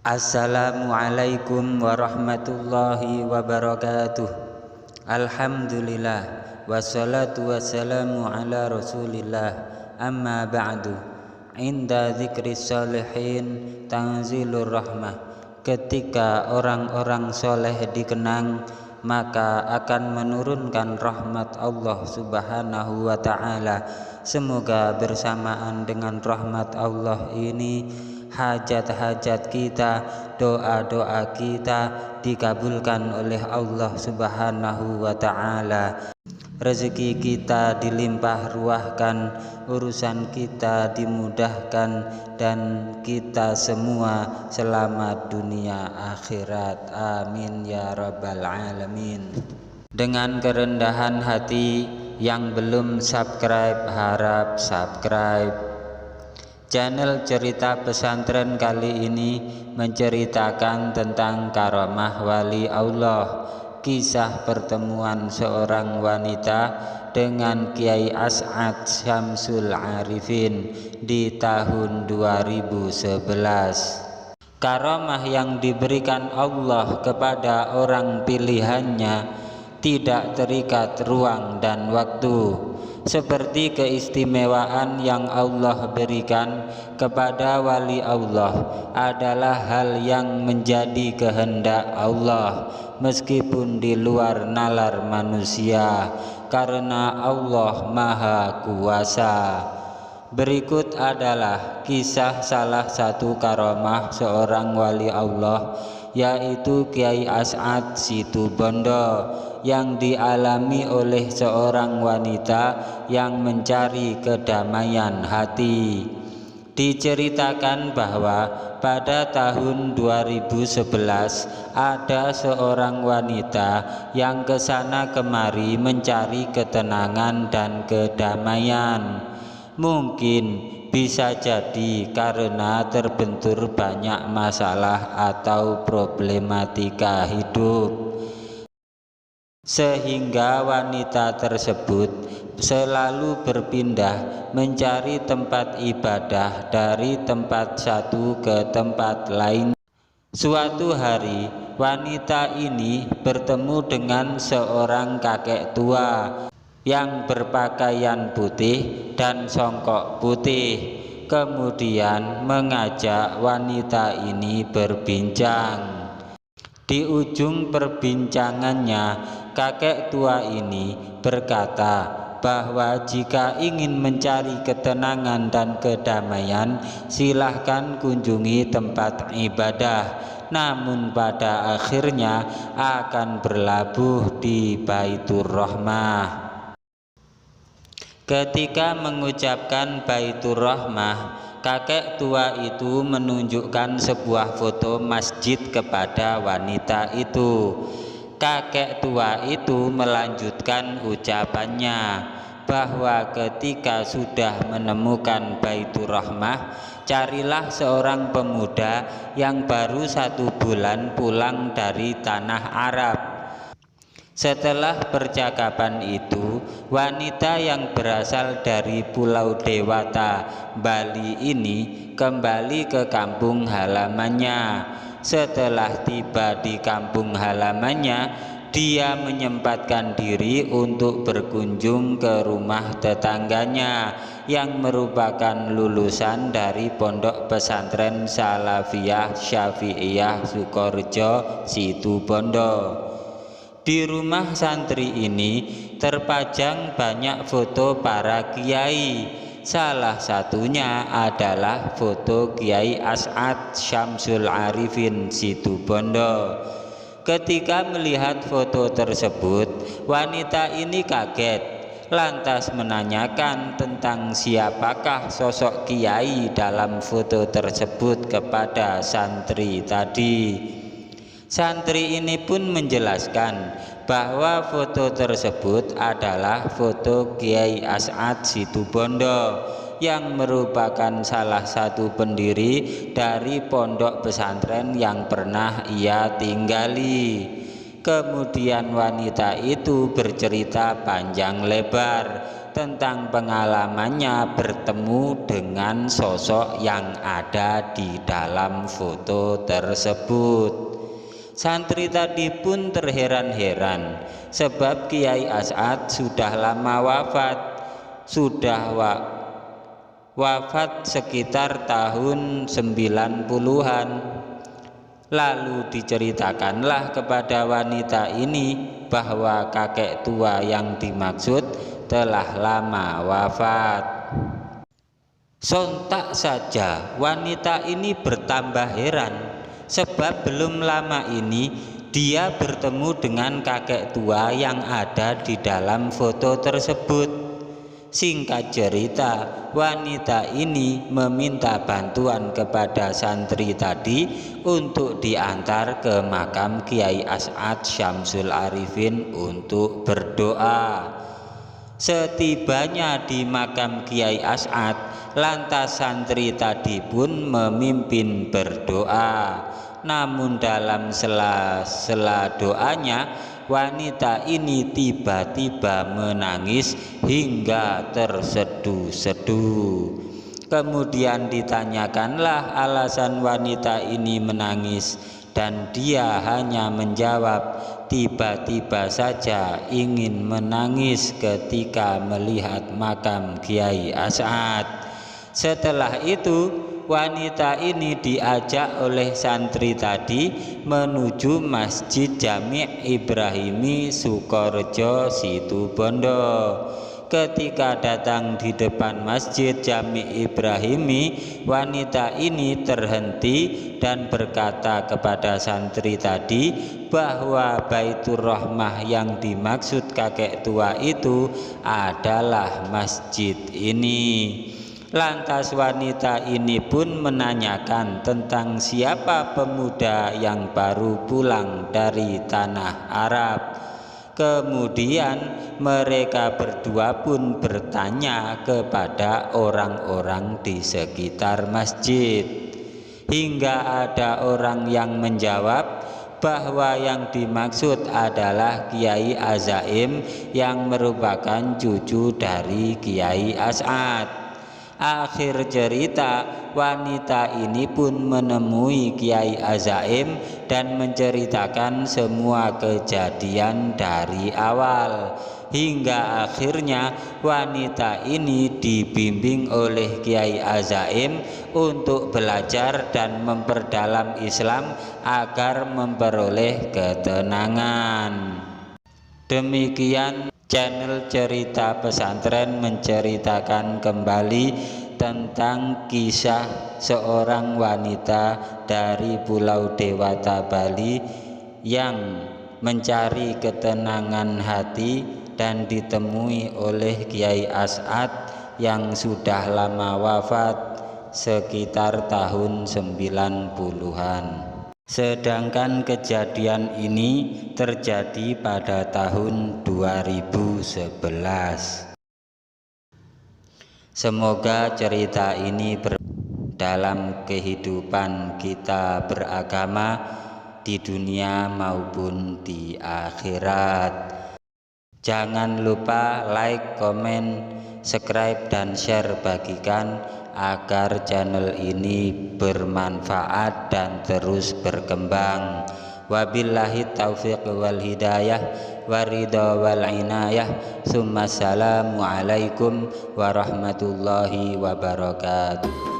Assalamualaikum warahmatullahi wabarakatuh. Alhamdulillah wassalatu wassalamu ala rasulillah. Amma ba'du. Inda dzikris sholihin tanzilur rahmah. Ketika orang-orang soleh dikenang, maka akan menurunkan rahmat Allah subhanahu wa ta'ala. Semoga bersamaan dengan rahmat Allah ini hajat-hajat kita, doa-doa kita dikabulkan oleh Allah subhanahu wa ta'ala. Rezeki kita dilimpah ruahkan, urusan kita dimudahkan, dan kita semua selamat dunia akhirat. Amin ya rabbal alamin. Dengan kerendahan hati, yang belum subscribe harap subscribe. Channel Cerita Pesantren kali ini menceritakan tentang karamah wali Allah, kisah pertemuan seorang wanita dengan Kiai As'ad Syamsul Arifin di tahun 2011. Karamah yang diberikan Allah kepada orang pilihannya tidak terikat ruang dan waktu, seperti keistimewaan yang Allah berikan kepada wali Allah adalah hal yang menjadi kehendak Allah meskipun di luar nalar manusia, karena Allah Maha Kuasa. Berikut adalah kisah salah satu karamah seorang wali Allah, yaitu Kiai As'ad Situbondo, yang dialami oleh seorang wanita yang mencari kedamaian hati. Diceritakan bahwa pada tahun 2011 ada seorang wanita yang kesana kemari mencari ketenangan dan kedamaian. Mungkin bisa jadi karena terbentur banyak masalah atau problematika hidup, sehingga wanita tersebut selalu berpindah mencari tempat ibadah dari tempat satu ke tempat lain. Suatu hari wanita ini bertemu dengan seorang kakek tua yang berpakaian putih dan songkok putih. Kemudian mengajak wanita ini berbincang. Di ujung perbincangannya, kakek tua ini berkata bahwa jika ingin mencari ketenangan dan kedamaian, silahkan kunjungi tempat ibadah, namun pada akhirnya akan berlabuh di Baitur Rahmah. Ketika mengucapkan Baitur Rahmah, kakek tua itu menunjukkan sebuah foto masjid kepada wanita itu. Kakek tua itu melanjutkan ucapannya bahwa ketika sudah menemukan Baitur Rahmah, carilah seorang pemuda yang baru 1 bulan pulang dari tanah Arab. Setelah percakapan itu, wanita yang berasal dari Pulau Dewata, Bali ini kembali ke kampung halamannya. Setelah tiba di kampung halamannya, dia menyempatkan diri untuk berkunjung ke rumah tetangganya yang merupakan lulusan dari Pondok Pesantren Salafiyah Syafi'iyah Sukorejo Situbondo. Di rumah santri ini terpajang banyak foto para kiai. Salah satunya adalah foto Kiai As'ad Syamsul Arifin Situbondo. Ketika melihat foto tersebut, wanita ini kaget, lantas menanyakan tentang siapakah sosok kiai dalam foto tersebut kepada santri tadi. Santri ini pun menjelaskan bahwa foto tersebut adalah foto Kiai As'ad Situbondo yang merupakan salah satu pendiri dari pondok pesantren yang pernah ia tinggali. Kemudian wanita itu bercerita panjang lebar tentang pengalamannya bertemu dengan sosok yang ada di dalam foto tersebut. Santri tadi pun terheran-heran sebab Kiai As'ad sudah lama wafat, wafat sekitar tahun 90-an. Lalu diceritakanlah kepada wanita ini bahwa kakek tua yang dimaksud telah lama wafat. Sontak saja wanita ini bertambah heran sebab belum lama ini dia bertemu dengan kakek tua yang ada di dalam foto tersebut. Singkat cerita, wanita ini meminta bantuan kepada santri tadi untuk diantar ke makam Kiai As'ad Syamsul Arifin untuk berdoa. Setibanya di makam Kiai As'ad, lantas santri tadi pun memimpin berdoa. Namun dalam sela-sela doanya, wanita ini tiba-tiba menangis hingga terseduh-seduh. Kemudian ditanyakanlah alasan wanita ini menangis, dan dia hanya menjawab tiba-tiba saja ingin menangis ketika melihat makam Kiai As'ad. Setelah itu wanita ini diajak oleh santri tadi menuju Masjid Jami' Ibrahimi Sukorejo Situbondo. Ketika datang di depan Masjid Jami' Ibrahimi, wanita ini terhenti dan berkata kepada santri tadi bahwa Baitur Rahmah yang dimaksud kakek tua itu adalah masjid ini. Lantas wanita ini pun menanyakan tentang siapa pemuda yang baru pulang dari tanah Arab. Kemudian mereka berdua pun bertanya kepada orang-orang di sekitar masjid, hingga ada orang yang menjawab bahwa yang dimaksud adalah Kiai Azaim yang merupakan cucu dari Kiai As'ad. Akhir cerita, wanita ini pun menemui Kiai Azaim dan menceritakan semua kejadian dari awal. Hingga akhirnya wanita ini dibimbing oleh Kiai Azaim untuk belajar dan memperdalam Islam agar memperoleh ketenangan. Demikian channel Cerita Pesantren menceritakan kembali tentang kisah seorang wanita dari Pulau Dewata Bali yang mencari ketenangan hati dan ditemui oleh Kiai As'ad yang sudah lama wafat sekitar tahun 90-an. Sedangkan kejadian ini terjadi pada tahun 2011. Semoga cerita ini dalam kehidupan kita beragama di dunia maupun di akhirat. Jangan lupa like, komen, subscribe, dan share, bagikan agar channel ini bermanfaat dan terus berkembang. Wabillahi taufiq wal hidayah waridha wal inayah. Assalamualaikum warahmatullahi wabarakatuh.